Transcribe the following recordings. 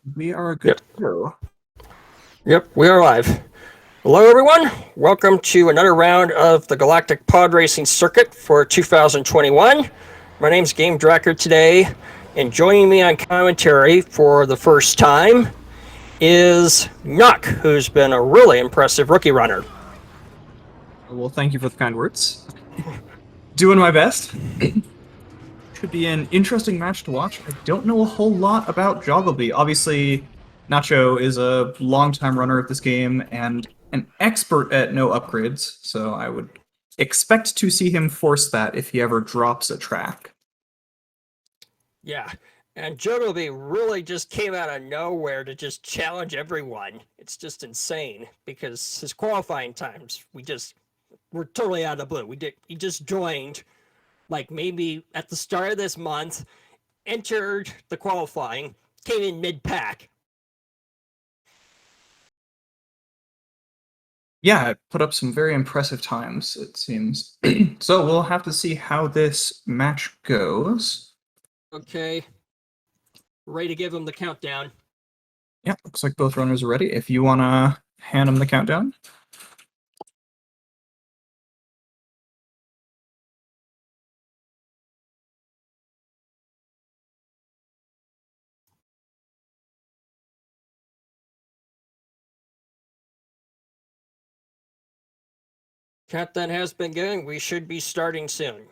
We are good Yep. to go. Yep, we are live. Hello, everyone. Welcome to another round of the Galactic Pod Racing Circuit for 2021. My name's Game Dracker today, and joining me on commentary for the first time is Nuck, who's been a really impressive rookie runner. Well, thank you for the kind words. Doing my best. Should be an interesting match to watch. I don't know a whole lot about jogilbee. Obviously, Nacho is a longtime runner of this game and an expert at no upgrades, so I would expect to see him force that if he ever drops a track. Yeah, and jogilbee really just came out of nowhere to just challenge everyone. It's just insane because his qualifying times, we're totally out of the blue. He just joined like maybe at the start of this month, entered the qualifying, came in mid-pack. Yeah, it put up some very impressive times, it seems. So we'll have to see how this match goes. Okay, ready to give him the countdown. Yeah, looks like both runners are ready. If you want to hand them the countdown. Countdown has been given. We should be starting soon.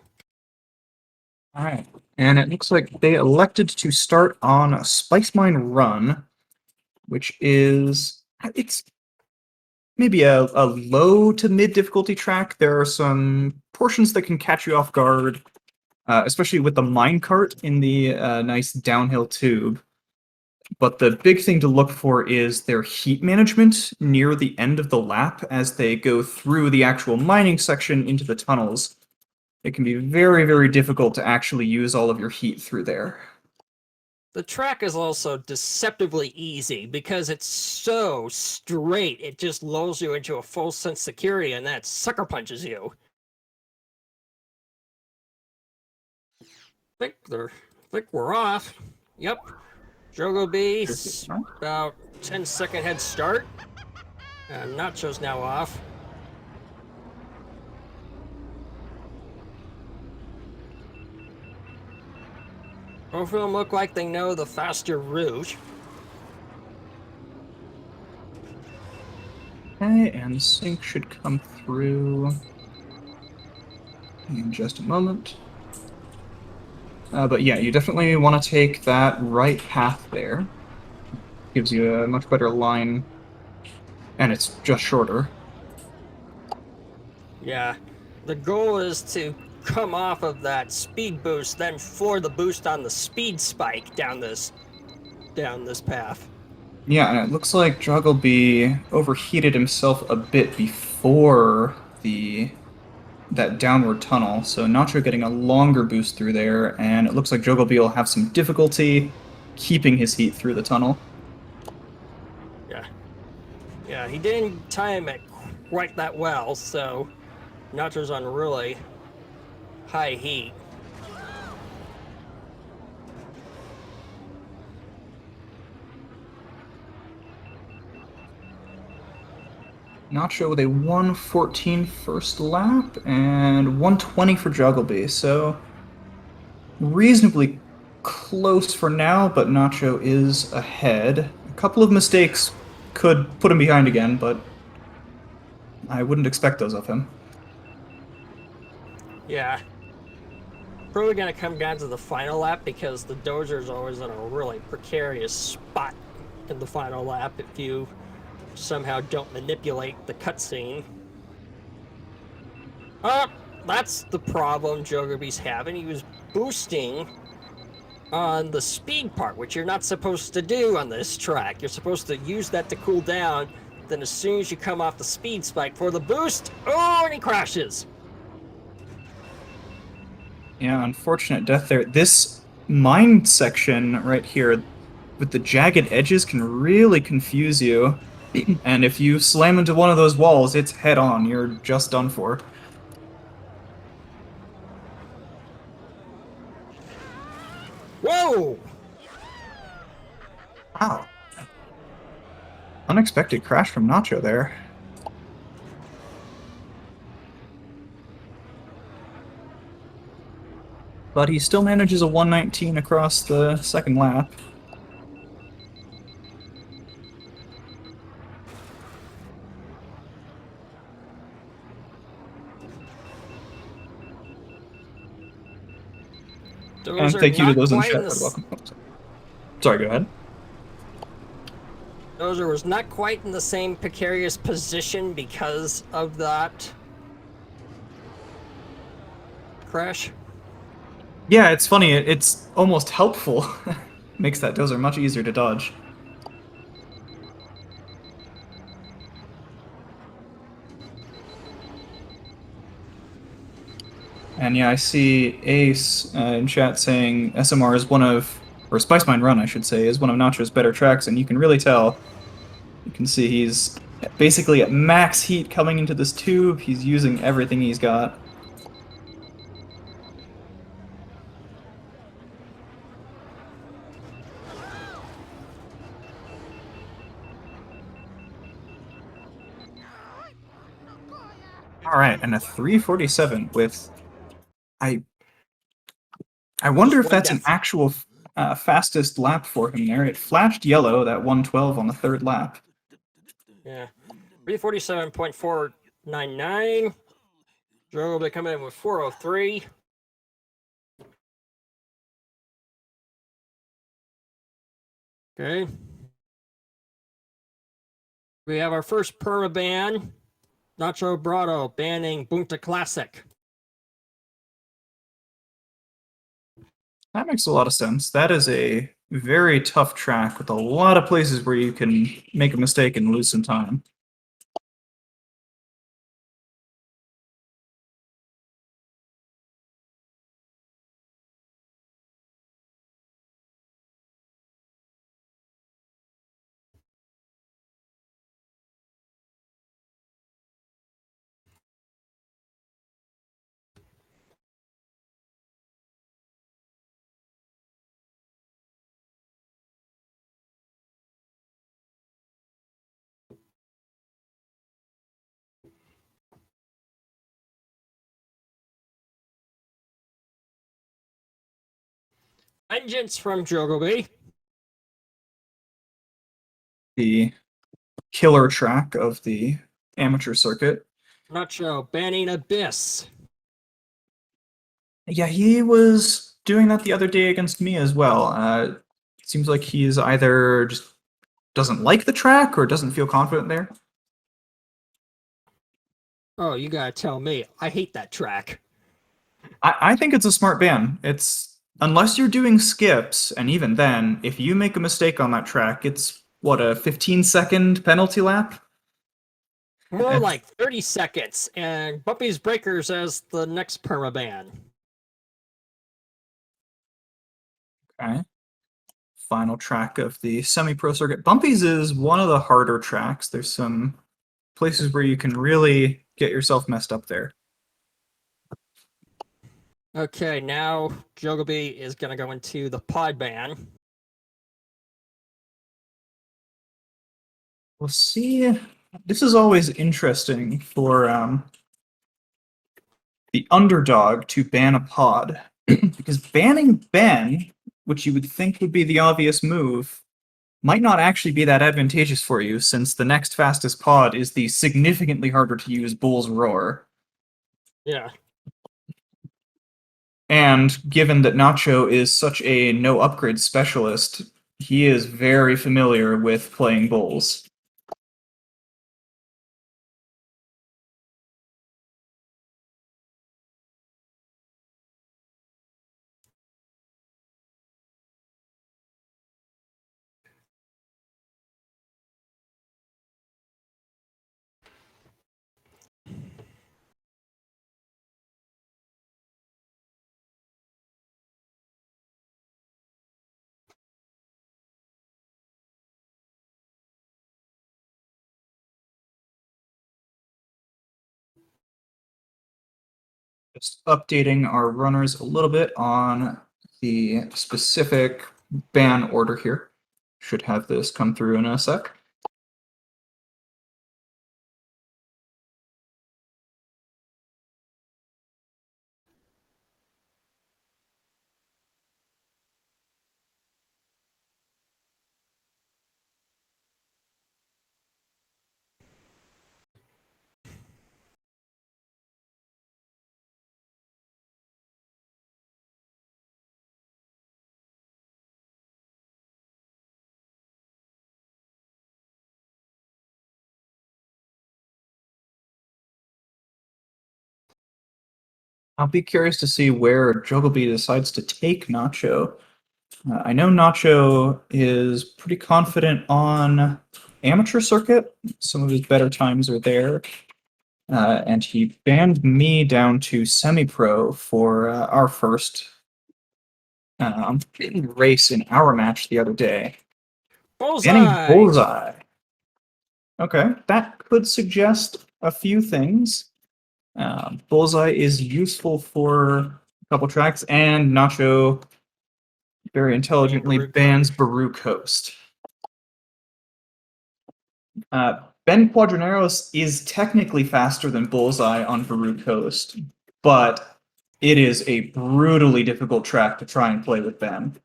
All right. And it looks like they elected to start on Spice Mine Run, which is it's maybe a low to mid difficulty track. There are some portions that can catch you off guard, especially with the minecart in the nice downhill tube. But the big thing to look for is their heat management near the end of the lap as they go through the actual mining section into the tunnels. It can be very, very difficult to actually use all of your heat through there. The track is also deceptively easy because it's so straight. It just lulls you into a full sense of security and that sucker punches you. I think we're off. Yep. jogilbee, about 10-second head start. Nacho's now off. Both of them look like they know the faster route. Okay, and sync should come through in just a moment. But yeah, you definitely want to take that right path there. Gives you a much better line, and it's just shorter. Yeah. The goal is to come off of that speed boost, then floor the boost on the speed spike down this path. Yeah, and it looks like Jogglebee overheated himself a bit before that downward tunnel, so Nacho getting a longer boost through there, and it looks like Jogglebee will have some difficulty keeping his heat through the tunnel. Yeah. Yeah, he didn't time it quite that well, so Nacho's on really high heat. Nacho with a 1:14 first lap and 1:20 for Jugglebee, so reasonably close for now, but Nacho is ahead. A couple of mistakes could put him behind again, but I wouldn't expect those of him. Yeah. Probably going to come down to the final lap because the Dozer's always in a really precarious spot in the final lap if you somehow don't manipulate the cutscene. That's the problem jogilbee's having. He was boosting on the speed part, which you're not supposed to do on this track. You're supposed to use that to cool down. Then as soon as you come off the speed spike for the boost, oh, and he crashes. Yeah, unfortunate death there. This mine section right here with the jagged edges can really confuse you. And if you slam into one of those walls, it's head on. You're just done for. Whoa! Wow. Unexpected crash from Nacho there. But he still manages a 119 across the second lap. Those And are thank you to not those in the quite in chat the for the welcome. Sorry, go ahead. Dozer was not quite in the same precarious position because of that crash. Yeah, it's funny. It's almost helpful. Makes that dozer much easier to dodge. And yeah, I see Ace in chat saying SMR is one of, or Spice Mine Run, I should say, is one of Nacho's better tracks, and you can really tell. You can see he's basically at max heat coming into this tube. He's using everything he's got. All right, and a 347 with I I wonder Just if one that's an death. actual fastest lap for him there. It flashed yellow, that 112 on the third lap. Yeah. 347.499. Joe will be coming in with 403. Okay. We have our first perma ban. NachoBrado banning Bunta Classic. That makes a lot of sense. That is a very tough track with a lot of places where you can make a mistake and lose some time. Vengeance from jogilbee. The killer track of the amateur circuit. Nacho banning Abyss. Yeah, he was doing that the other day against me as well. It seems like he's either just doesn't like the track or doesn't feel confident there. Oh, you gotta tell me. I hate that track. I think it's a smart ban. It's unless you're doing skips, and even then, if you make a mistake on that track, it's what, a 15-second penalty lap? More It's- like 30 seconds, and Bumpy's Breakers as the next perma ban. Okay. Final track of the semi-pro circuit. Bumpy's is one of the harder tracks. There's some places where you can really get yourself messed up there. Okay, now jogilbee is gonna go into the pod ban. We'll see. This is always interesting for the underdog to ban a pod. Because banning Ben, which you would think would be the obvious move, might not actually be that advantageous for you, since the next fastest pod is the significantly harder to use Bull's Roar. Yeah. And given that Nacho is such a no upgrade specialist, he is very familiar with playing Bulls. Just updating our runners a little bit on the specific ban order here. Should have this come through in a sec. I'll be curious to see where jogilbee decides to take Nacho. I know Nacho is pretty confident on amateur circuit. Some of his better times are there. And he banned me down to semi-pro for our first race in our match the other day. Banning Bullseye! Bullseye. Okay, that could suggest a few things. Bullseye is useful for a couple tracks, and Nacho very intelligently bans Baru Coast. Ben Quadraneros is technically faster than Bullseye on Baru Coast, but it is a brutally difficult track to try and play with Ben.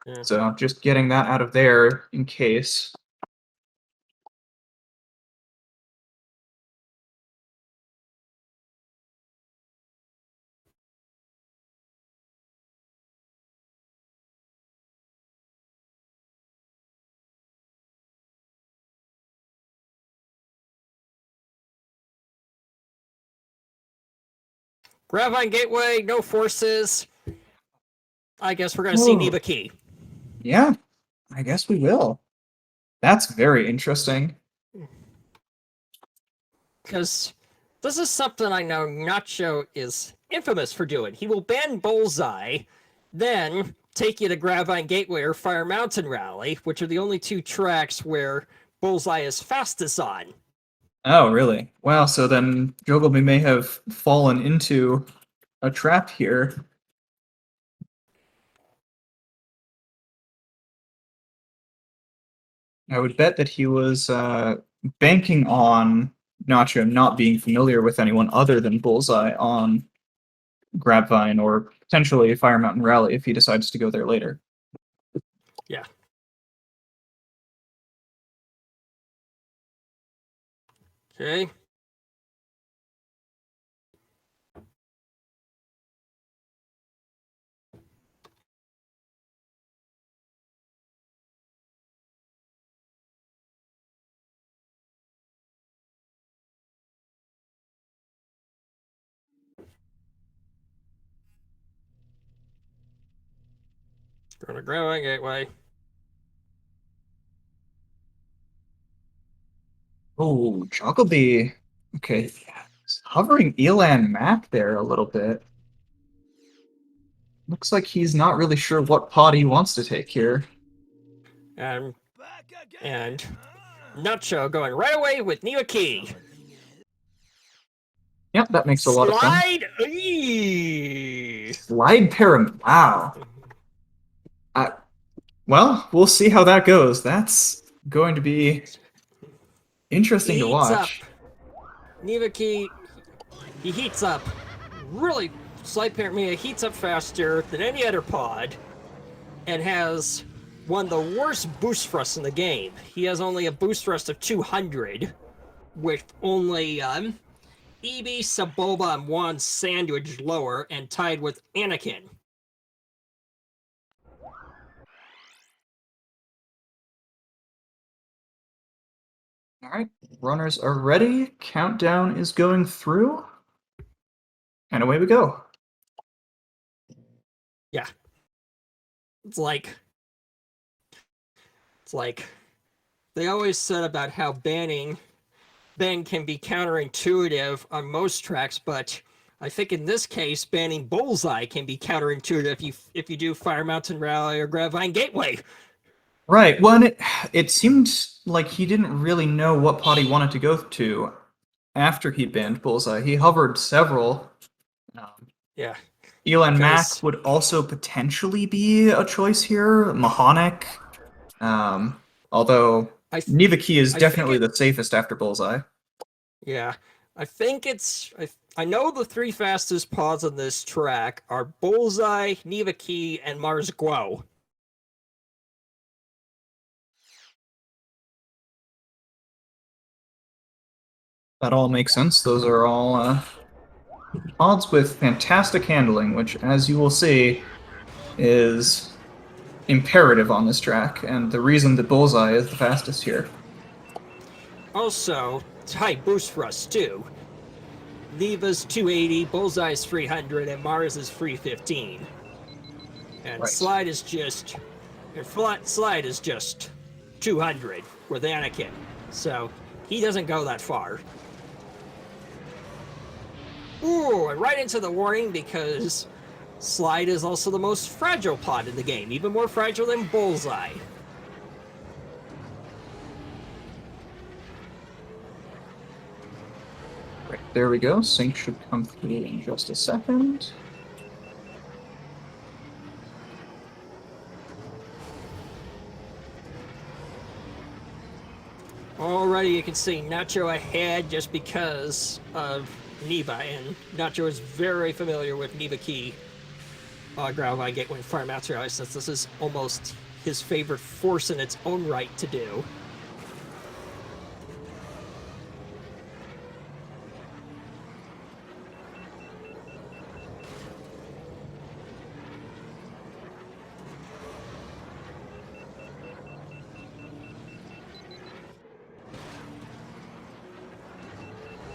Yeah. So just getting that out of there in case. Gravine Gateway, no forces. I guess we're going to see Neva Key. Yeah, I guess we will. That's very interesting. Because this is something I know Nacho is infamous for doing. He will ban Bullseye, then take you to Gravine Gateway or Fire Mountain Rally, which are the only two tracks where Bullseye is fastest on. Oh, really? Wow, so then jogilbee may have fallen into a trap here. I would bet that he was banking on Nacho not being familiar with anyone other than Bullseye on Grapevine or potentially Fire Mountain Rally if he decides to go there later. Yeah. Okay. Going to Gravine Gateway. Oh, jogilbee. Okay, he's hovering Elan Mac there a little bit. Looks like he's not really sure what pod he wants to take here. And Nacho going right away with Neva Key. Yep, that makes a lot of sense. Slide pyramid. Wow. Well, we'll see how that goes. That's going to be interesting to watch. Neva Key, he heats up. Really, Slide Pyramid heats up faster than any other pod and has one of the worst boost thrusts in the game. He has only a boost thrust of 200 with only EB, Saboba, and Juan Sandwich lower and tied with Anakin. All right, runners are ready. Countdown is going through. And away we go. Yeah. It's like they always said about how Ben can be counterintuitive on most tracks, but I think in this case, banning Bullseye can be counterintuitive if you do Fire Mountain Rally or Gravine Gateway. Right. Well, and it seemed like he didn't really know what pod he wanted to go to after he banned Bullseye. He hovered several. Yeah. Elan Mac would also potentially be a choice here. Mahonic. Although Neva Key is definitely the safest after Bullseye. Yeah. I think I know the three fastest pods on this track are Bullseye, Neva Key, and Mars Guo. That all makes sense. Those are all pods with fantastic handling, which, as you will see, is imperative on this track, and the reason that Bullseye is the fastest here. Also, it's high boost thrust, too. Neva's 280, Bullseye's 300, and Mars is 315. And Right. Slide is just 200 with Anakin. So he doesn't go that far. Ooh, and right into the warning because Slide is also the most fragile pod in the game, even more fragile than Bullseye. Right, there we go. Sync should come through in just a second. Already you can see Nacho ahead just because of Neva, and Nacho is very familiar with Neva Key ground by Gateway and Fire Master, since this is almost his favorite force in its own right to do.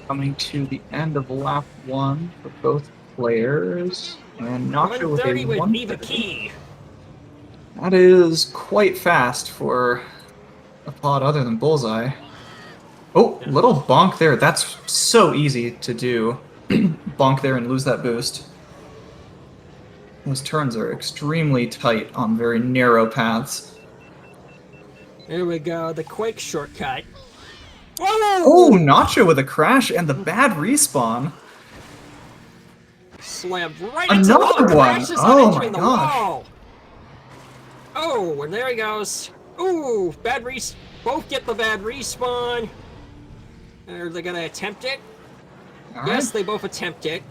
Coming to the end of lap 1 for both players. And Nacho with a 130 with 130. Neva Key. That is quite fast for a pod other than Bullseye. Oh, little bonk there. That's so easy to do. Bonk there and lose that boost. Those turns are extremely tight on very narrow paths. There we go, the Quake shortcut. Oh, Nacho with a crash and the bad respawn. Slammed right into the wall. Another one! Crashes Oh on my entering the gosh. wall. Oh, and there he goes. Ooh, both get the bad respawn. Are they gonna attempt it? All Yes, right. they both attempt it.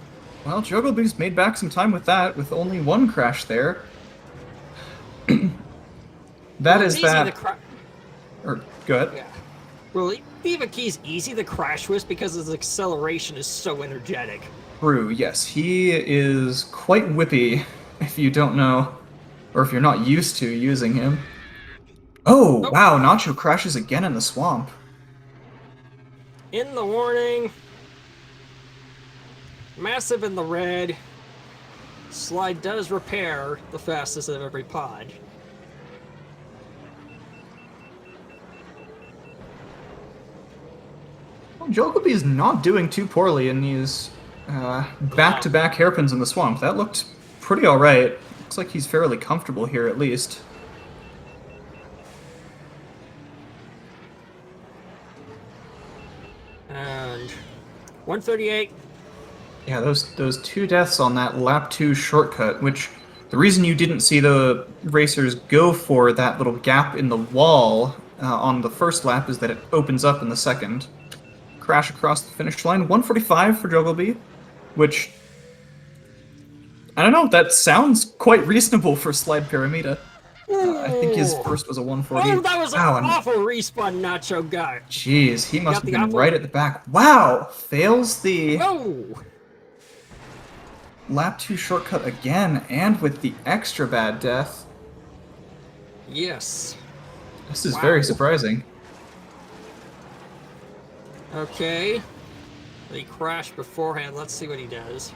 Well, Jogglebee's made back some time with that, with only one crash there. That is that. Or good. Yeah. Well, Neva Key's easy to crash with because his acceleration is so energetic. True, yes. He is quite whippy if you don't know, or if you're not used to using him. Oh, wow, Nacho crashes again in the swamp. In the warning. Massive in the red. Slide does repair the fastest of every pod. Well, Jogglebee's not doing too poorly in these back-to-back hairpins in the swamp. That looked pretty alright. Looks like he's fairly comfortable here, at least. And 138. Yeah, those two deaths on that lap 2 shortcut, which the reason you didn't see the racers go for that little gap in the wall on the first lap is that it opens up in the second. Crash across the finish line. 145 for Jogglebee, which, I don't know, that sounds quite reasonable for Slide Pyramida. I think his first was a 140. Oh, that was an awful respawn Nacho got. Jeez, he must have been right at the back. Wow! Fails the lap 2 shortcut again, and with the extra bad death. Yes. This is very surprising. Okay. He crashed beforehand. Let's see what he does.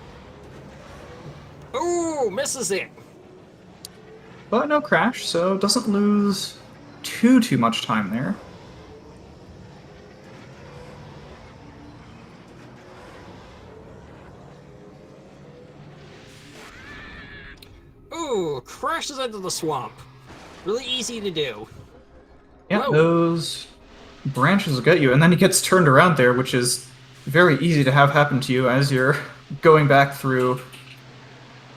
Ooh, misses it. But no crash, so doesn't lose too much time there. Ooh, crashes into the swamp. Really easy to do. Yeah, those branches will get you, and then he gets turned around there, which is very easy to have happen to you as you're going back through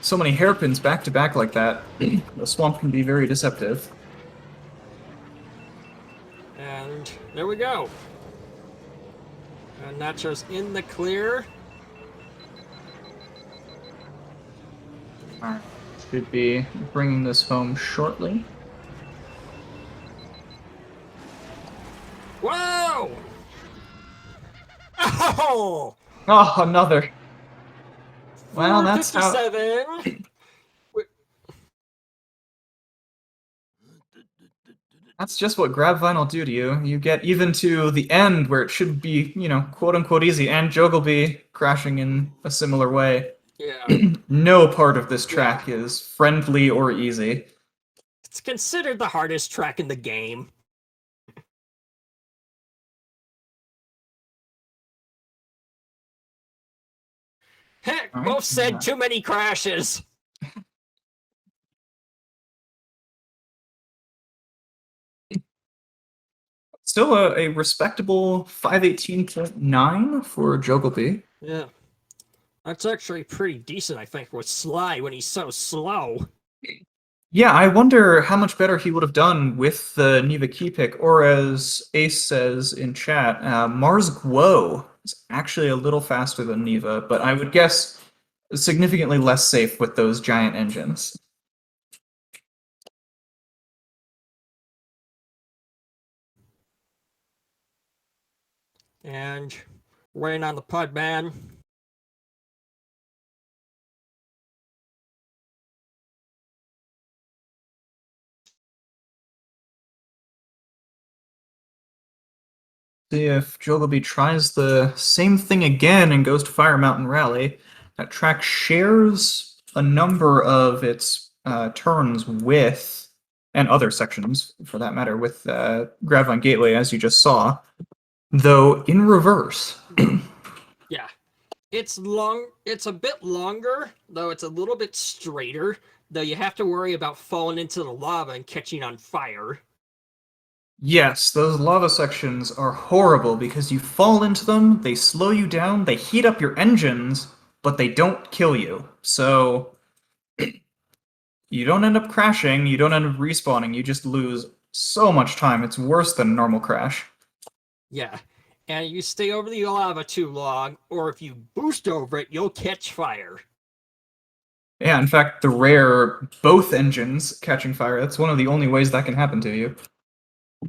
so many hairpins back to back like that. The swamp can be very deceptive. And there we go. And Nacho's in the clear. Alright, should be bringing this home shortly. Whoa! Oh! Oh, another. Well, that's how... 457. That's just what grab vinyl do to you. You get even to the end where it should be, quote unquote easy, and jogilbee crashing in a similar way. Yeah, No part of this yeah. track is friendly or easy. It's considered the hardest track in the game. Heck, All right. both said too many crashes. Still a respectable 518.9 for jogilbee. Yeah, that's actually pretty decent, I think, with Sly when he's so slow. Yeah, I wonder how much better he would have done with the Neva key pick, or as Ace says in chat, Mars Guo is actually a little faster than Neva, but I would guess significantly less safe with those giant engines. And waiting on the Pud Man. See if Jollibee tries the same thing again and goes to Fire Mountain Rally. That track shares a number of its turns with, and other sections for that matter, with Gravine Gateway, as you just saw, though in reverse. Yeah, it's long. It's a bit longer, though it's a little bit straighter. Though you have to worry about falling into the lava and catching on fire. Yes, those lava sections are horrible because you fall into them, they slow you down, they heat up your engines, but they don't kill you. So you don't end up crashing, you don't end up respawning, you just lose so much time. It's worse than a normal crash. Yeah, and you stay over the lava too long, or if you boost over it, you'll catch fire. Yeah, in fact, the rare both engines catching fire, that's one of the only ways that can happen to you.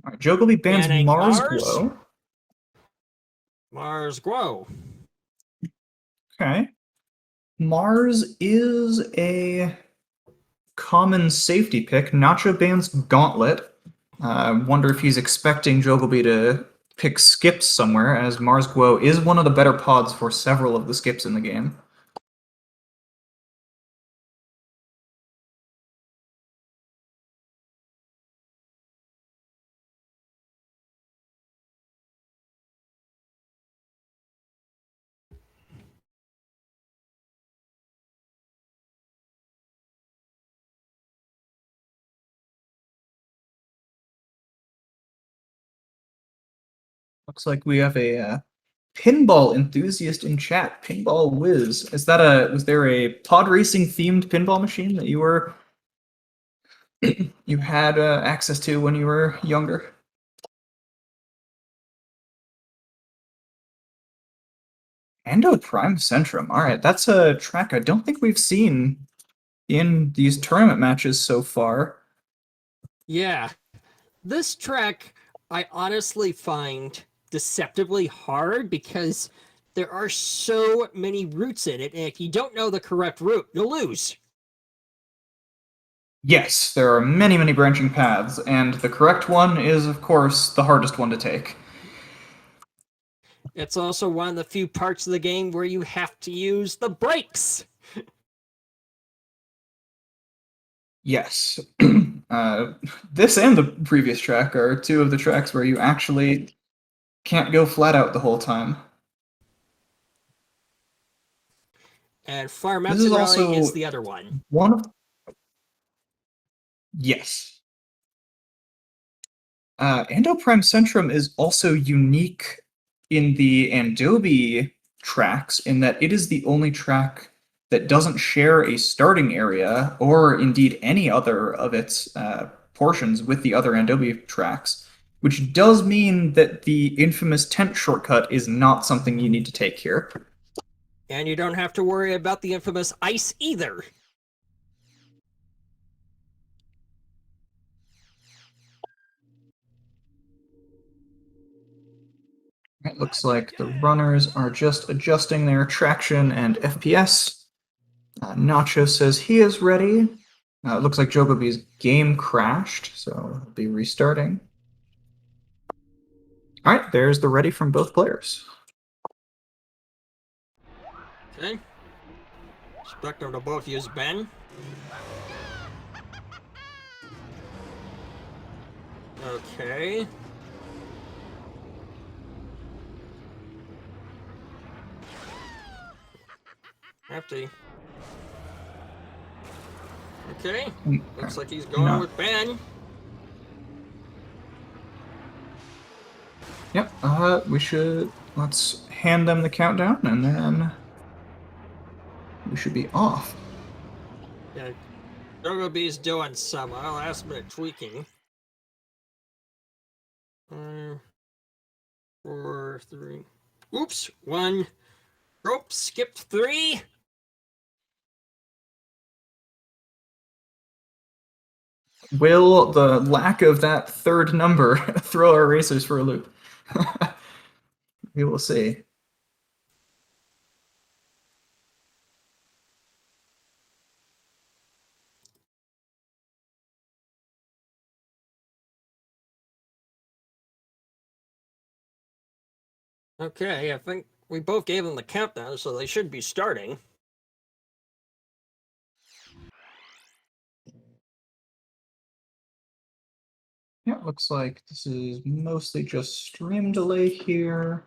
Alright, Joggly bans Banning Mars Mars. Glow. Mars Grow. Okay. Mars is a common safety pick. Nacho bans Gauntlet. I wonder if he's expecting Joggly to pick skips somewhere, as Mars Guo is one of the better pods for several of the skips in the game. Looks like we have a pinball enthusiast in chat. Pinball Whiz. Was there a pod racing themed pinball machine that you had access to when you were younger? Endo Prime Centrum. All right, that's a track I don't think we've seen in these tournament matches so far. Yeah, this track I honestly find deceptively hard because there are so many routes in it, and if you don't know the correct route, you'll lose. Yes, there are many, many branching paths, and the correct one is, of course, the hardest one to take. It's also one of the few parts of the game where you have to use the brakes. Yes. This and the previous track are two of the tracks where you actually can't go flat out the whole time. And Fire This is Mountain Rally is also the other one. one of. Yes. Ando Prime Centrum is also unique in the Andobi tracks in that it is the only track that doesn't share a starting area or indeed any other of its portions with the other Andobi tracks, which does mean that the infamous tent shortcut is not something you need to take here. And you don't have to worry about the infamous ice either. It looks like the runners are just adjusting their traction and FPS. Nacho says he is ready. It looks like Jogobee's game crashed, so it'll be restarting. All right, there's the ready from both players. Okay. Expect them to both use Ben. Okay. Hefty. Okay. Looks like he's going with Ben. Yep, let's hand them the countdown and then we should be off. Yeah. Jogobee's doing some last minute tweaking. 5, 4, 3. Oops, 1. Rope skipped 3. Will the lack of that third number throw our racers for a loop? We will see. Okay, I think we both gave them the countdown, so they should be starting. Yeah, looks like this is mostly just stream delay here.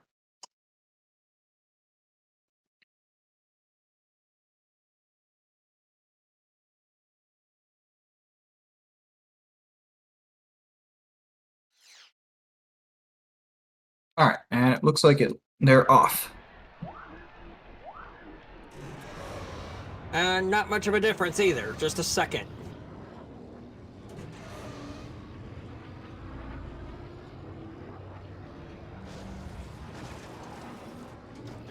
All right, and it looks like they're off. And not much of a difference either, just a second.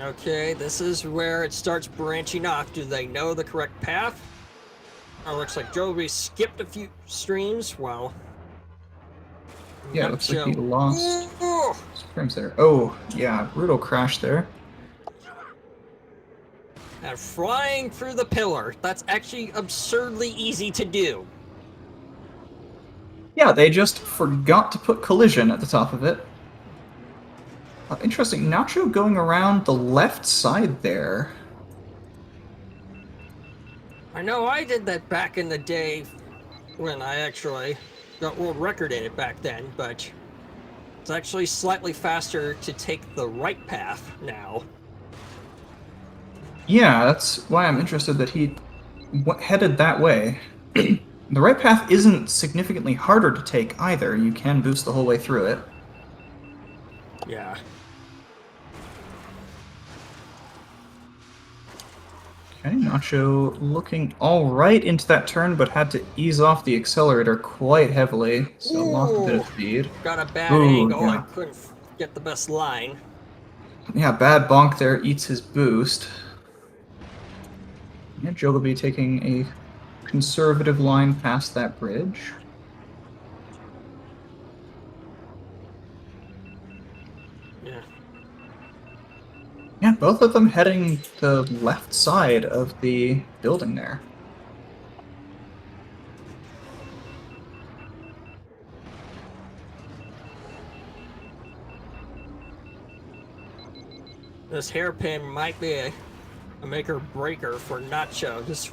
Okay, this is where it starts branching off. Do they know the correct path? Oh, looks like Joby skipped a few streams. Wow. Yeah, it looks like he lost frames there. Oh, yeah, brutal crash there. And flying through the pillar. That's actually absurdly easy to do. Yeah, they just forgot to put collision at the top of it. Interesting, Nacho going around the left side there. I know I did that back in the day when I actually got world record in it back then, but it's actually slightly faster to take the right path now. Yeah, that's why I'm interested that he headed that way. The right path isn't significantly harder to take either. You can boost the whole way through it. Yeah. Okay, Nacho looking all right into that turn, but had to ease off the accelerator quite heavily, so lost a bit of speed. Got a bad angle. Yeah. I couldn't get the best line. Yeah, bad bonk there eats his boost. Yeah, Jogilbee taking a conservative line past that bridge. Yeah. Yeah, both of them heading the left side of the building there. This hairpin might be a make-or-breaker for Nacho this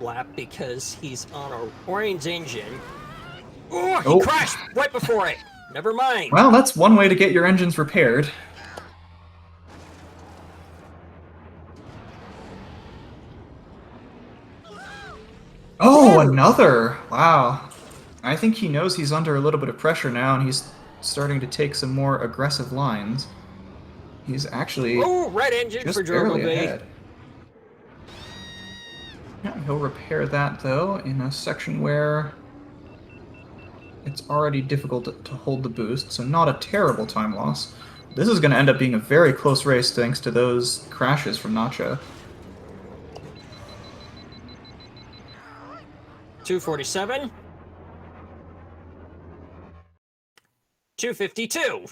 lap because he's on an orange engine. Oh, he crashed right before it. Never mind. Well, that's one way to get your engines repaired. Oh, another! Wow. I think he knows he's under a little bit of pressure now, and he's starting to take some more aggressive lines. He's actually red engine just for barely Jogilbee. ahead. Yeah, he'll repair that, though, in a section where it's already difficult to hold the boost, so not a terrible time loss. This is going to end up being a very close race thanks to those crashes from Nacho. 247. 252.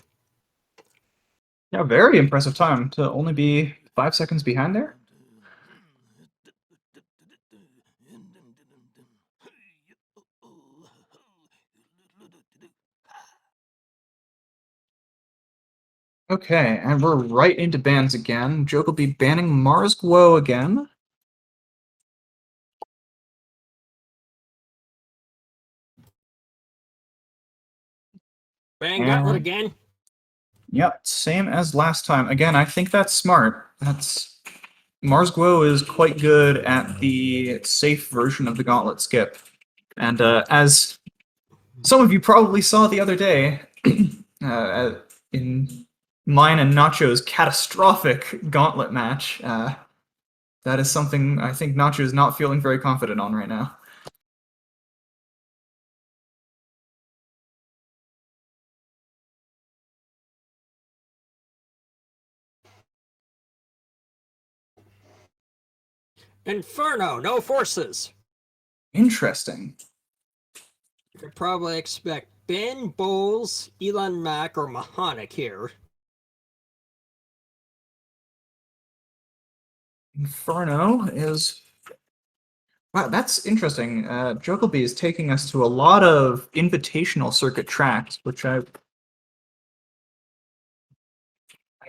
Yeah, very impressive time to only be 5 seconds behind there. Okay, and we're right into bans again. Joke will be banning Mars Guo again. Ban Gauntlet And again. yep, same as last time. Again, I think that's smart. Mars Guo is quite good at the safe version of the Gauntlet skip. And as some of you probably saw the other day, in mine and Nacho's catastrophic Gauntlet match, that is something I think Nacho is not feeling very confident on right now. Inferno, no forces. Interesting. You could probably expect Ben, Bowles, Elon Mack, or Mahonic here. Inferno is... Wow, that's interesting. Jogilbee is taking us to a lot of invitational circuit tracks, which I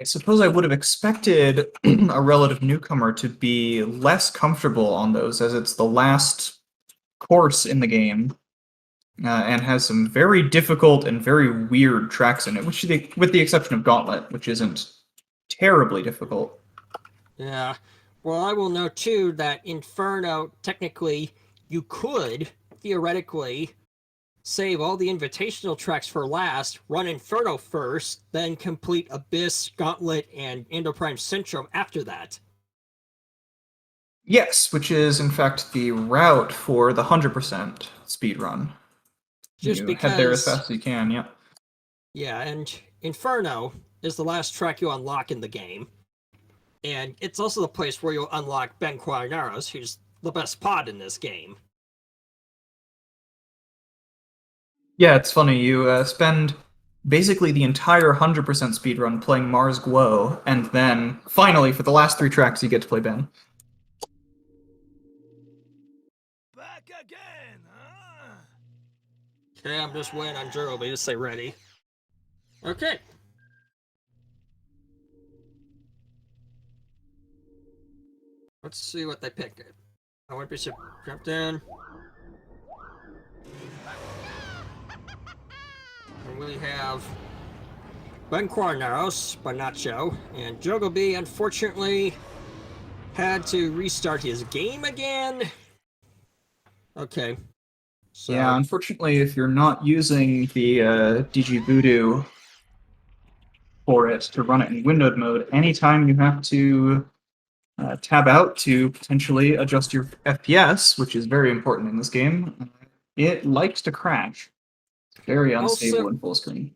suppose I would have expected a relative newcomer to be less comfortable on those, as it's the last course in the game, and has some very difficult and very weird tracks in it, with the exception of Gauntlet, which isn't terribly difficult. Yeah. Well, I will note too that Inferno, technically, you could, theoretically, save all the invitational tracks for last, run Inferno first, then complete Abyss, Gauntlet, and Endoprime Syndrome after that. Yes, which is in fact the route for the 100% speedrun. Just You head there as because, fast as you can, yep. yeah, and Inferno is the last track you unlock in the game. And it's also the place where you'll unlock Ben Quaternaros, who's the best pod in this game. Yeah, it's funny. You spend basically the entire 100% speedrun playing Mars Guo, and then finally, for the last 3 tracks, you get to play Ben. Back again, huh? Okay, I'm just waiting on Jogilbee to say ready. Okay. Let's see what they pick. I want to be jumped in. And we have Ben Quaternaros by Nacho, and Jogilbee unfortunately had to restart his game again. Okay. So, Yeah, unfortunately, if you're not using the DG Voodoo for it to run it in windowed mode, anytime you have to tab out to potentially adjust your FPS, which is very important in this game, it likes to crash. It's very unstable in full screen.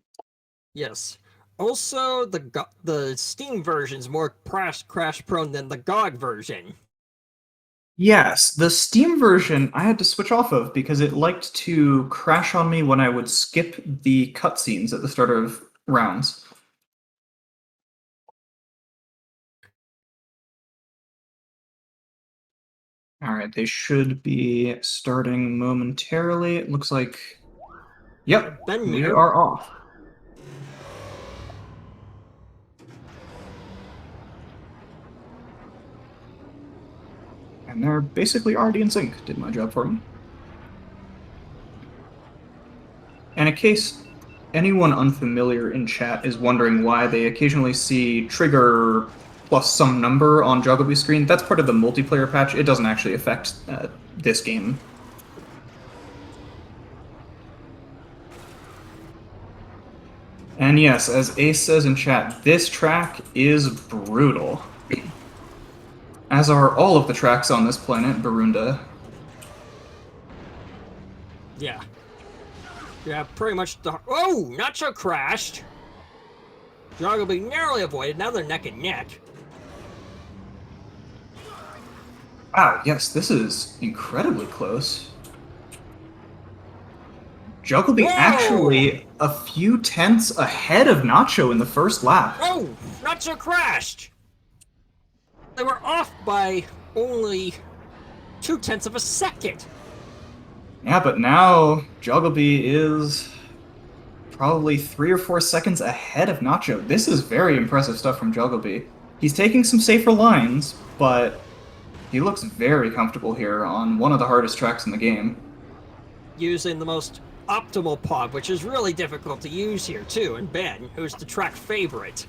Yes. Also, the Steam version is more crash prone than the GOG version. Yes, the Steam version I had to switch off of because it liked to crash on me when I would skip the cutscenes at the start of rounds. All right, they should be starting momentarily. It looks like... Yep, we are off. And they're basically already in sync. Did my job for me. And in case anyone unfamiliar in chat is wondering why they occasionally see trigger plus some number on Jogilebee's screen, that's part of the multiplayer patch. It doesn't actually affect this game. And yes, as Ace says in chat, this track is brutal. As are all of the tracks on this planet, Barunda. Yeah. Yeah, pretty much the... Oh! Nacho crashed! Jogilbee narrowly avoided, now they're neck and neck. Wow, yes, this is incredibly close. Jogilbee actually a few tenths ahead of Nacho in the first lap. Oh! Nacho crashed! They were off by only 0.2 of a second. Yeah, but now Jogilbee is probably 3 or 4 seconds ahead of Nacho. This is very impressive stuff from jogilbee. He's taking some safer lines, but he looks very comfortable here on one of the hardest tracks in the game. Using the most optimal pod, which is really difficult to use here too, and Ben, who's the track favorite.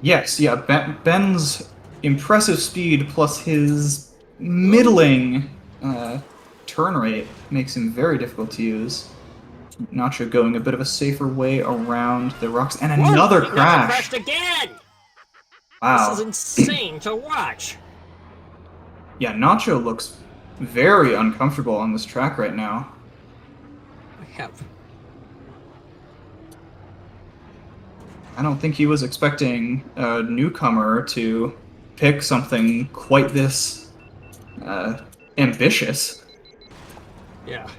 Yes, yeah, Ben's impressive speed plus his middling turn rate makes him very difficult to use. Nacho going a bit of a safer way around the rocks, and another Whoa, crash! Another crashed again! Wow. This is insane to watch. Yeah, Nacho looks very uncomfortable on this track right now. I don't think he was expecting a newcomer to pick something quite this ambitious. Yeah.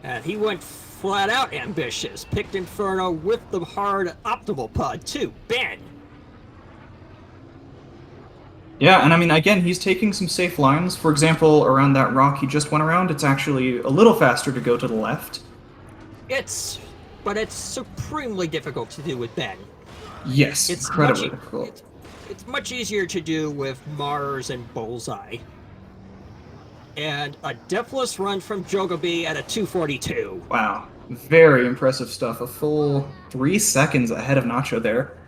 And he went flat out ambitious. Picked Inferno with the hard optimal pod too. Ben! Yeah, and I mean, again, he's taking some safe lines. For example, around that rock he just went around, it's actually a little faster to go to the left. But it's supremely difficult to do with Ben. Yes, It's incredibly difficult. It's much easier to do with Mars and Bullseye. And a deathless run from jogilbee at a 242. Wow, very impressive stuff. A full 3 seconds ahead of Nacho there.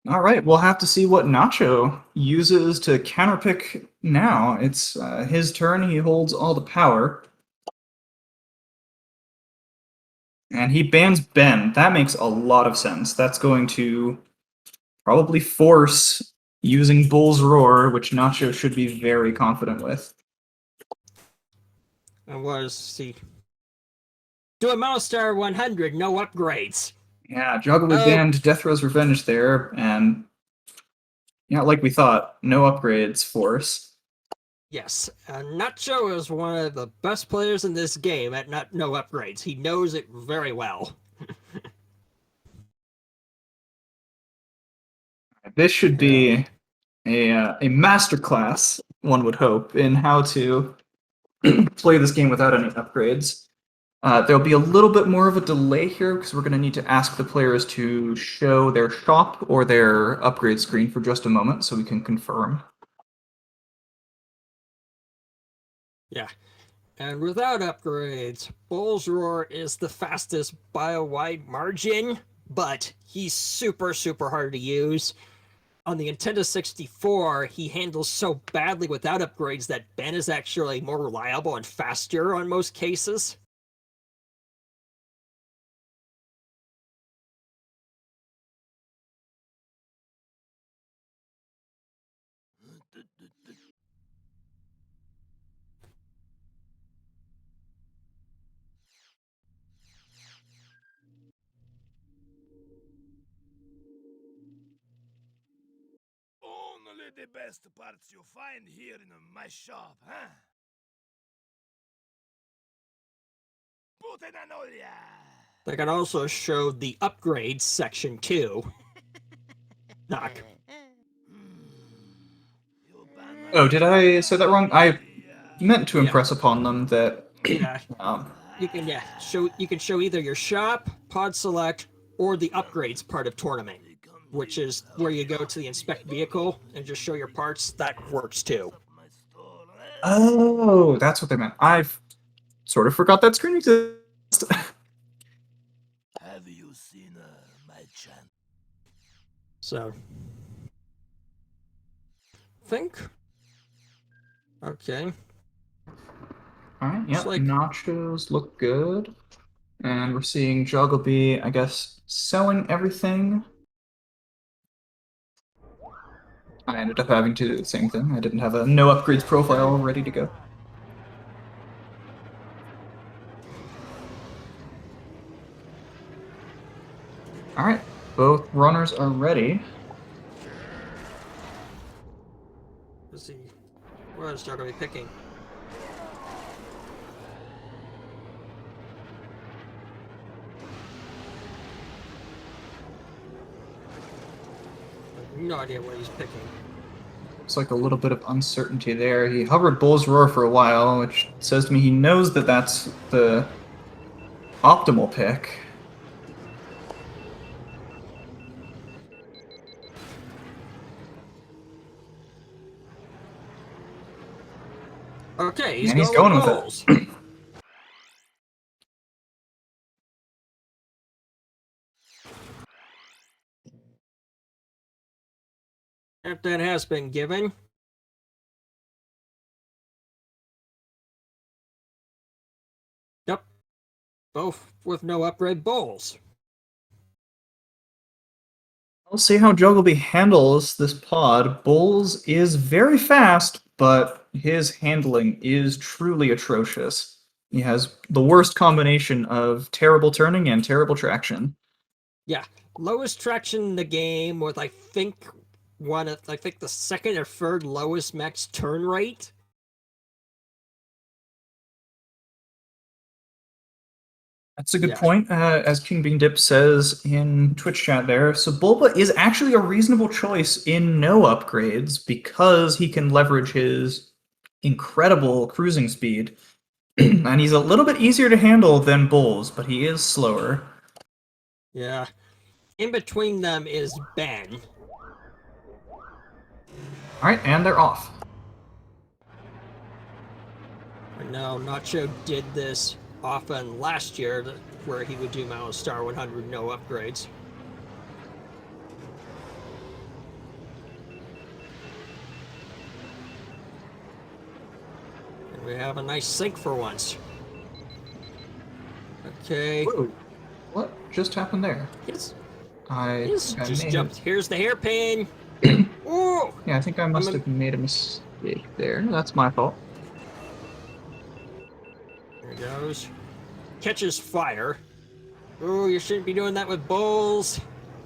All right, we'll have to see what Nacho uses to counterpick now. It's his turn. He holds all the power. And he bans Ben. That makes a lot of sense. That's going to probably force using Bull's Roar, which Nacho should be very confident with. And was the... Do a Milestar 100, no upgrades. Yeah, jogilbee banned Death Row's Revenge there, and yeah, like we thought, no upgrades force. Yes, Nacho is one of the best players in this game at no upgrades. He knows it very well. This should be a masterclass, one would hope, in how to play this game without any upgrades. There'll be a little bit more of a delay here because we're going to need to ask the players to show their shop or their upgrade screen for just a moment so we can confirm. Yeah. And without upgrades, Bull's Roar is the fastest by a wide margin, but he's super, super hard to use. On the Nintendo 64, he handles so badly without upgrades that Ben is actually more reliable and faster on most cases. Only the best parts you find here in my shop, huh? Putenanolia! They can also show the upgrades section too. Knock. Oh, did I say that wrong? I meant to impress upon them that Yeah. You can show either your shop, pod select, or the upgrades part of tournament, which is where you go to the inspect vehicle and just show your parts. That works too. Oh, that's what they meant. I've sort of forgot that screen exists. Have you seen my channel? So, think. Okay. Alright, yeah, like- nachos look good. And we're seeing jogilbee, I guess, selling everything. I ended up having to do the same thing. I didn't have a no upgrades profile ready to go. Alright, both runners are ready. Let's see. What is jogilbee picking? no idea what he's picking. Looks like a little bit of uncertainty there. He hovered Bull's Roar for a while, which says to me he knows that that's the optimal pick. Okay, he's And he's going going with Bulls. it. If that has been given. Yep. Both with no upgrade Bulls. We'll see how jogilbee handles this pod. Bulls is very fast, but his handling is truly atrocious. He has the worst combination of terrible turning and terrible traction. Yeah. Lowest traction in the game with I think the second or third lowest max turn rate. That's a good Yeah. point, as King Bean Dip says in Twitch chat there. So Bulba is actually a reasonable choice in no upgrades because he can leverage his incredible cruising speed. And he's a little bit easier to handle than Bulls, but he is slower. Yeah. In between them is Ben. Alright, and they're off. I know Nacho did this often last year, where he would do Mount Star 100 no upgrades. And we have a nice sync for once. Okay. Whoa. What just happened there? Yes. I Yes. think I Just may jumped. Here's the hairpin. Ooh. Yeah, I think I must have made a mistake there. That's my fault. There it goes. Catches fire. Ooh, you shouldn't be doing that with Bulls.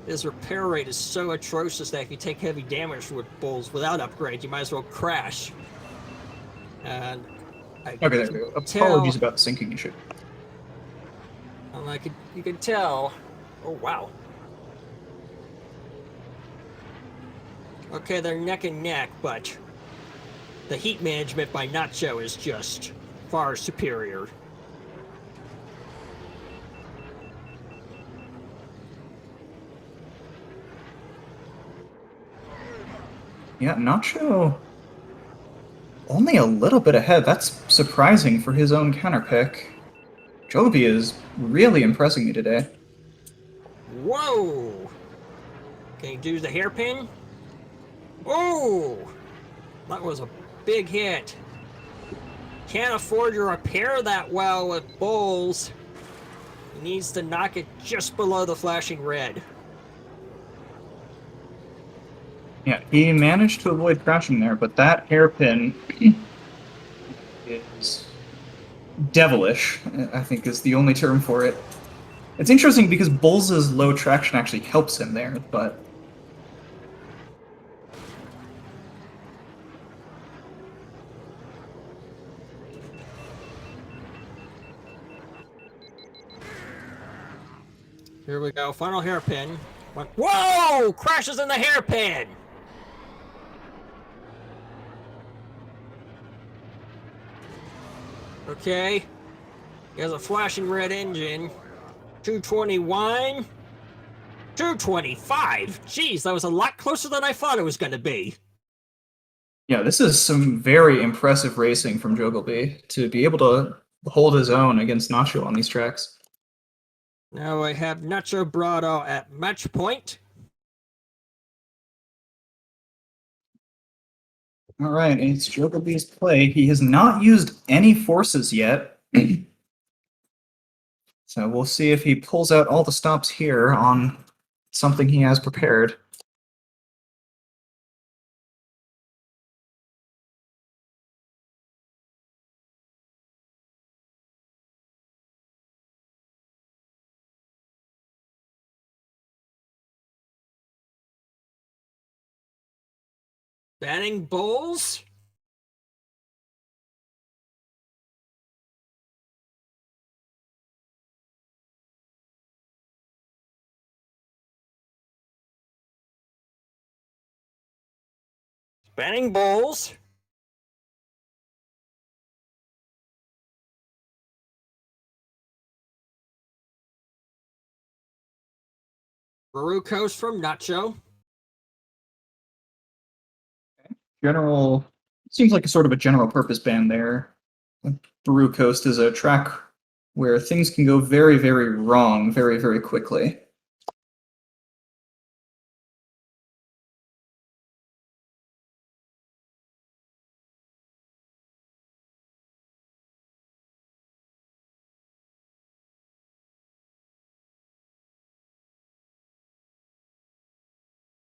His repair rate is so atrocious that if you take heavy damage with Bulls without upgrade, you might as well crash. And Okay, there we go. Apologies about the syncing issue. And you could tell. Oh wow. Okay, they're neck and neck, but the heat management by Nacho is just far superior. Yeah, Nacho only a little bit ahead. That's surprising for his own counter pick. Joby is really impressing me today. Whoa! Can you do the hairpin? Oh! That was a big hit. Can't afford to repair that well with Bulls. He needs to knock it just below the flashing red. Yeah, he managed to avoid crashing there, but that hairpin is devilish, I think is the only term for it. It's interesting because Bulls' low traction actually helps him there, but... Here we go, final hairpin. Whoa! Crashes in the hairpin! Okay. He has a flashing red engine. 221. 225. Jeez, that was a lot closer than I thought it was going to be. Yeah, this is some very impressive racing from jogilbee to be able to hold his own against Nacho on these tracks. Now I have NachoBrado at match point. All right, it's Jogilee's play. He has not used any forces yet. So we'll see if he pulls out all the stops here on something he has prepared. Banning Bulls. Banning bowls. Baruchos from Nacho. General seems like a sort of a general purpose band there. Baru Coast is a track where things can go very, very wrong very, very quickly.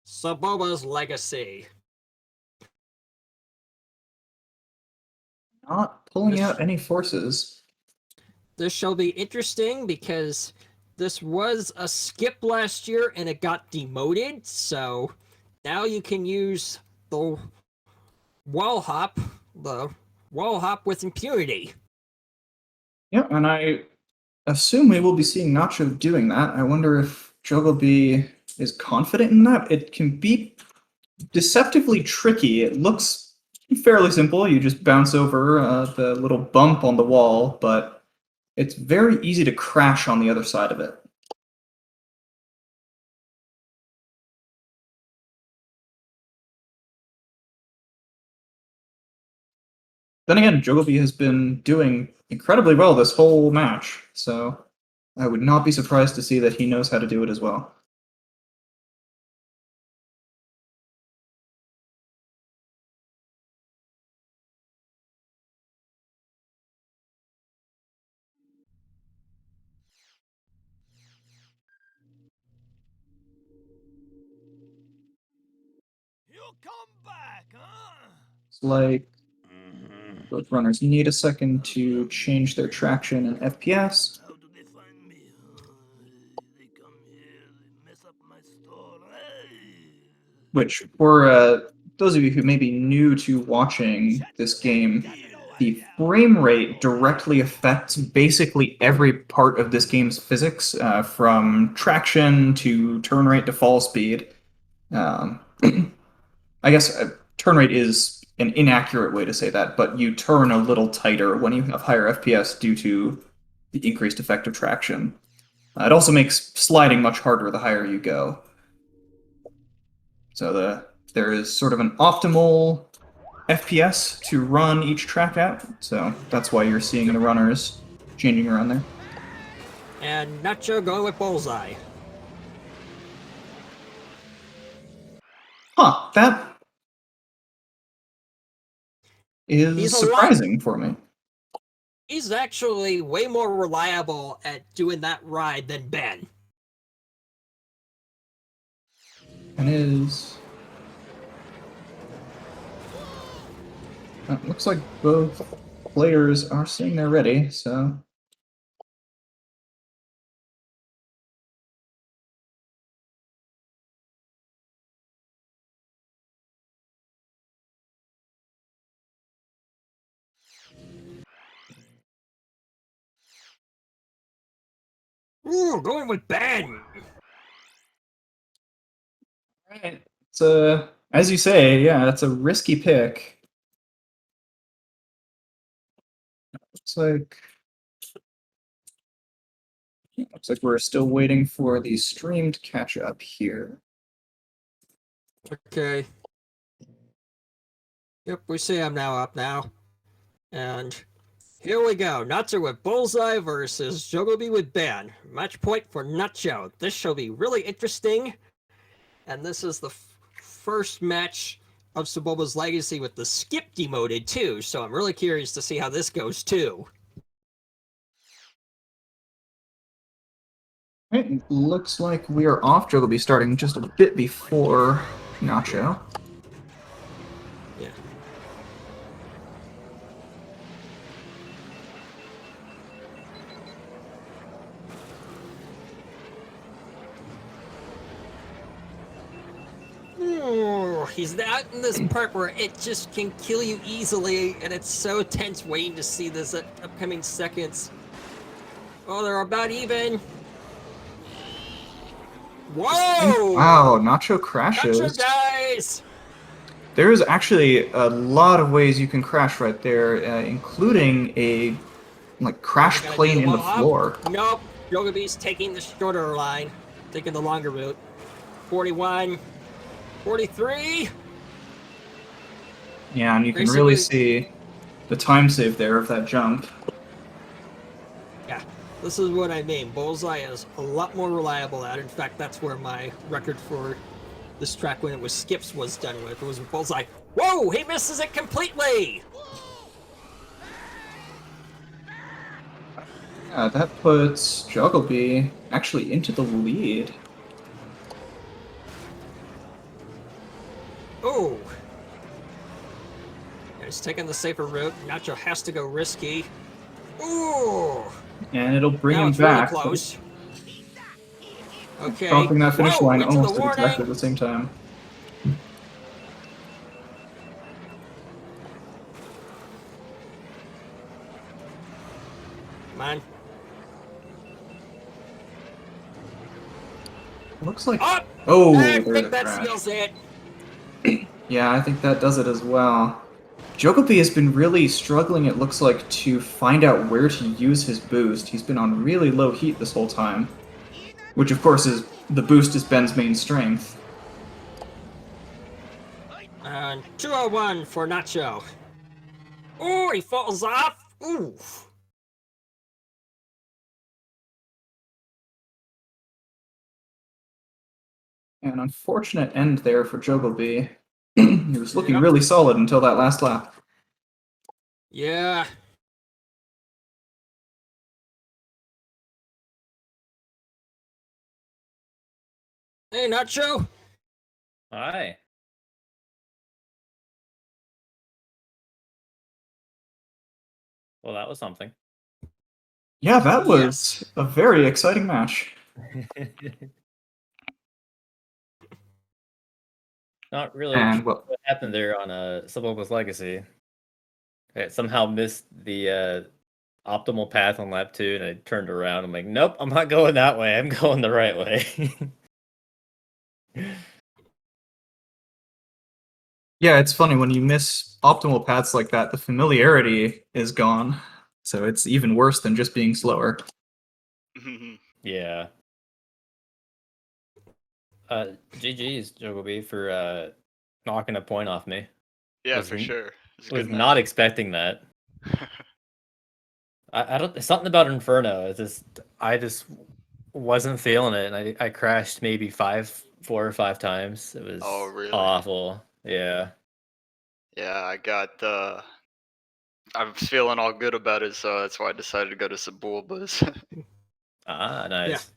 Saboba's legacy. Not pulling out any forces. This shall be interesting because this was a skip last year and it got demoted. So now you can use the wall hop with impunity. Yeah, and I assume we will be seeing Nacho doing that. I wonder if jogilbee is confident in that. It can be deceptively tricky. It looks fairly simple. You just bounce over the little bump on the wall, but it's very easy to crash on the other side of it. Then again, jogilbee has been doing incredibly well this whole match, so I would not be surprised to see that he knows how to do it as well. You come back, huh? It's like both runners need a second to change their traction and FPS. How do they find me? They come here, they mess up my store. Which, for those of you who may be new to watching this game, the frame rate directly affects basically every part of this game's physics, from traction to turn rate to fall speed. I guess turn rate is an inaccurate way to say that, but you turn a little tighter when you have higher FPS due to the increased effective traction. It also makes sliding much harder the higher you go. So there is sort of an optimal FPS to run each track at, so that's why you're seeing the runners changing around there. And Nacho going with bullseye. Huh, that is He's surprising for me. He's actually way more reliable at doing that ride than Ben. And is... looks like both players are saying they're ready, so... Ooh, going with Ben. Right. It's a, as you say, yeah, that's a risky pick. Looks like we're still waiting for the stream to catch up here. Okay. Yep, we see I'm now up now. And here we go. Nacho with bullseye versus jogilbee with Ben. Match point for Nacho. This shall be really interesting. And this is the first match of Saboba's legacy with the skip demoted too. So I'm really curious to see how this goes too. It looks like we are off. jogilbee starting just a bit before Nacho. Yeah. Ooh, he's out in this part where it just can kill you easily, and it's so tense waiting to see this upcoming seconds. Oh, they're about even. Whoa! Wow, Nacho crashes. Nacho dies! There is actually a lot of ways you can crash right there, including a crash You gotta do plane in the wall hop. floor. Nope. Jogabee's taking the shorter line, taking the longer route. 41, 43. Yeah, and you can really Basically, see the time save there of that jump. yeah, this is what I mean. Bullseye is a lot more reliable at. In fact, that's where my record for this track when it was skips was done with. It was Bullseye. Whoa, he misses it completely! Yeah, that puts jogilbee actually into the lead. Oh! He's taking the safer route. Nacho has to go risky. Ooh! And it'll bring Now him it's really back. close. Okay. Crossing that finish Whoa! line Into the almost at exactly warning! the same time. Come on. Looks like... Up! Oh, I there's think a that crash. seals it. Yeah, I think that does it as well. Jogilbee has been really struggling, it looks like, to find out where to use his boost. He's been on really low heat this whole time. Which, of course, is the boost is Ben's main strength. And 201 for Nacho. Ooh, he falls off. Ooh. An unfortunate end there for Jogilbee. He was looking Yep. really solid until that last lap. Yeah. Hey, Nacho. Hi. Well, that was something. Yeah, that was Yes. a very exciting match. Not really And, sure well, what happened there on Subopa's Legacy. I somehow missed the optimal path on lap 2, and I turned around. I'm like, nope, I'm not going that way. I'm going the right way. yeah, it's funny, when you miss optimal paths like that, the familiarity is gone. So it's even worse than just being slower. Yeah. GG's, Jogilbee, for knocking a point off me. Yeah, Was for sure. It's a Was good not match. expecting that. I don't. Something about Inferno. I just wasn't feeling it, and I crashed maybe 4 or 5 times. It was Oh, really? awful. Yeah. Yeah, I was feeling all good about it, so that's why I decided to go to Sebulba's. Ah, nice.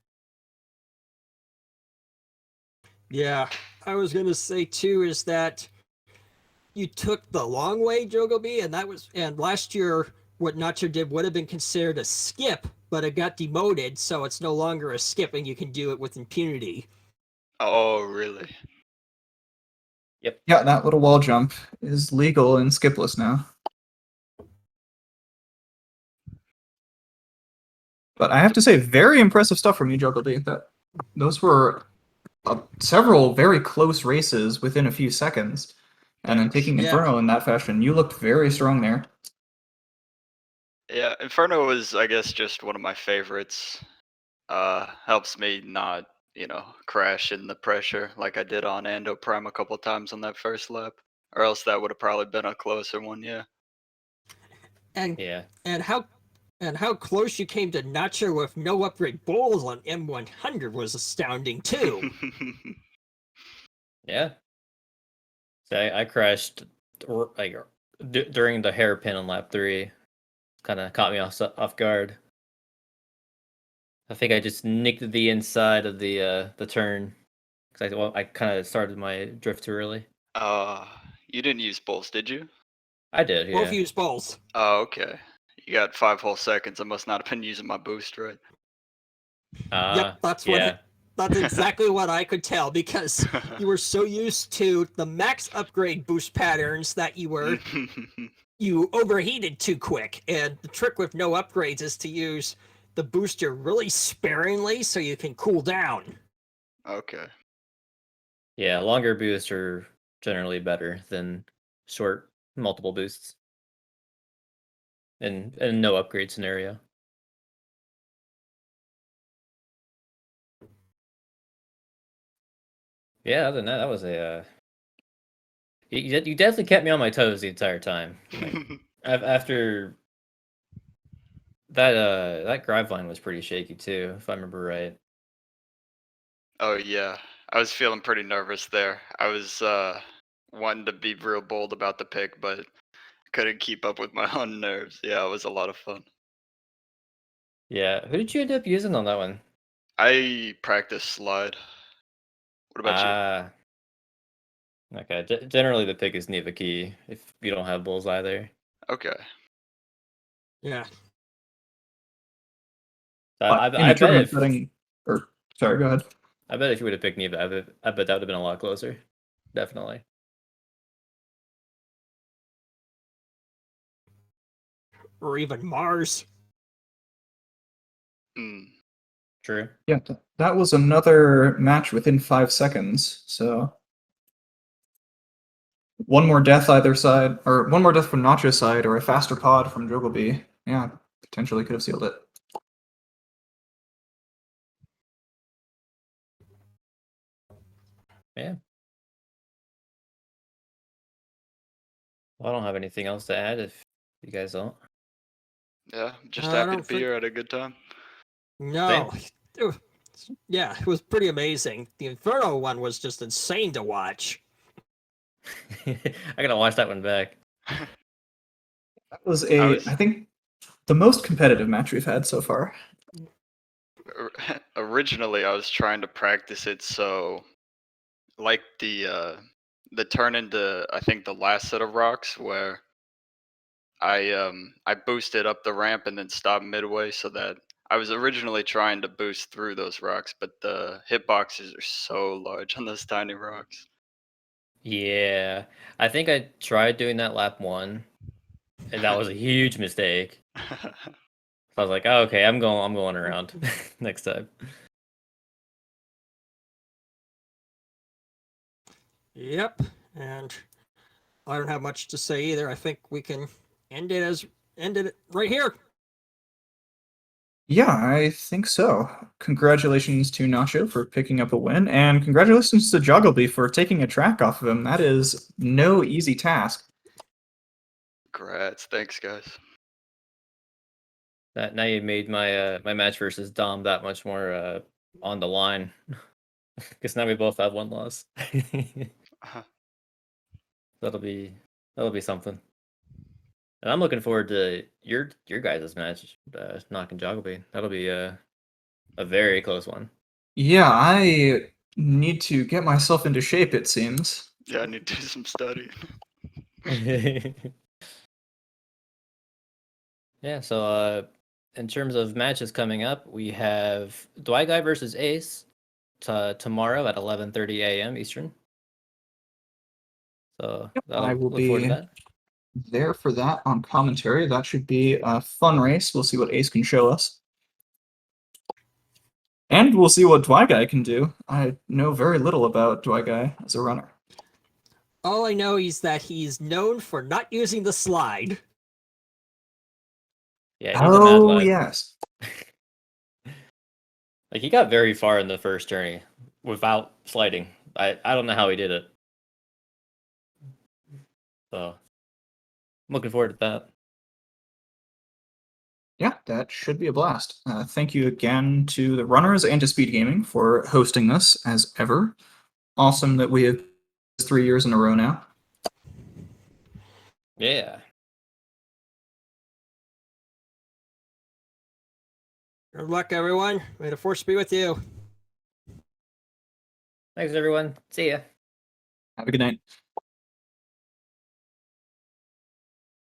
Yeah. I was gonna say too is that you took the long way, Jogilbee, and last year what Nacho did would have been considered a skip, but it got demoted, so it's no longer a skip, and you can do it with impunity. Oh, really? Yep. Yeah, that little wall jump is legal in skipless now. But I have to say, very impressive stuff from you, Jogilbee. Those were several very close races within a few seconds. And then Thanks. taking Yeah. Inferno in that fashion, you looked very strong there. Yeah, Inferno was, I guess, just one of my favorites. Helps me not, crash in the pressure like I did on Ando Prime a couple times on that first lap. Or else that would have probably been a closer one, yeah. And Yeah. and how close you came to Nacho with no upgrade bowls on M100 was astounding too. Yeah. So I crashed during the hairpin on lap 3. Kind of caught me off guard. I think I just nicked the inside of the turn because I kind of started my drift too early. You didn't use bowls, did you? I did, Both yeah. use bowls. Oh, okay. You got 5 whole seconds. I must not have been using my boost, right? Yep, Yeah. that's exactly what I could tell because you were so used to the max upgrade boost patterns that you overheated too quick. And the trick with no upgrades is to use the booster really sparingly so you can cool down. Okay. Yeah, longer boosts are generally better than short multiple boosts and no upgrade scenario. Yeah, other than that, that was a you definitely kept me on my toes the entire time. Like, after that grind line was pretty shaky too, if I remember right. Oh yeah, I was feeling pretty nervous there. I was wanting to be real bold about the pick, but couldn't keep up with my own nerves. Yeah, it was a lot of fun. Yeah, who did you end up using on that one? I practiced slide. What about you? Ah, okay. Generally, the pick is Neva Key if you don't have bullseye there. Okay. Yeah. But in I a bet tournament if setting, or sorry, go ahead. I bet if you would have picked Neva, I bet that would have been a lot closer. Definitely. Or even Mars. Mm. True. Yeah, that was another match within 5 seconds. So one more death either side, or one more death from Nacho's side, or a faster pod from jogilbee. Yeah, potentially could have sealed it. Yeah. Well, I don't have anything else to add if you guys don't. Yeah, just I happy don't to be think- here. Had a good time. No. Yeah, it was pretty amazing. The Inferno one was just insane to watch. I gotta watch that one back. That was I I think, the most competitive match we've had so far. Originally I was trying to practice it so like the turn into I think the last set of rocks where I boosted up the ramp and then stopped midway so that I was originally trying to boost through those rocks, but the hitboxes are so large on those tiny rocks. Yeah, I think I tried doing that lap 1, and that was a huge mistake. I was like, oh, okay, I'm going around next time. Yep. And I don't have much to say either. I think we can end it right here. Yeah, I think so. Congratulations to Nacho for picking up a win, and congratulations to jogilbee for taking a track off of him. That is no easy task. Congrats, thanks guys. That now you made my my match versus Dom that much more on the line. Because now we both have one loss. that'll be that'll be something. And I'm looking forward to your guys' match, Knock and Jogglebee. That'll be a very close one. Yeah, I need to get myself into shape, it seems. Yeah, I need to do some studying. Yeah, so in terms of matches coming up, we have Dwight Guy versus Ace tomorrow at 11:30 a.m. Eastern. So I will look forward to be that. there for that on commentary. That should be a fun race. We'll see what Ace can show us. And we'll see what Dwight can do. I know very little about Dwight as a runner. All I know is that he's known for not using the slide. Yeah, he's a mad Oh, lad. yes. Like he got very far in the first journey without sliding. I don't know how he did it. So I'm looking forward to that. Yeah, that should be a blast. Thank you again to the runners and to SpeedGaming for hosting this as ever. Awesome that we have 3 years in a row now. Yeah. Good luck, everyone. May the force be with you. Thanks everyone. See ya. Have a good night.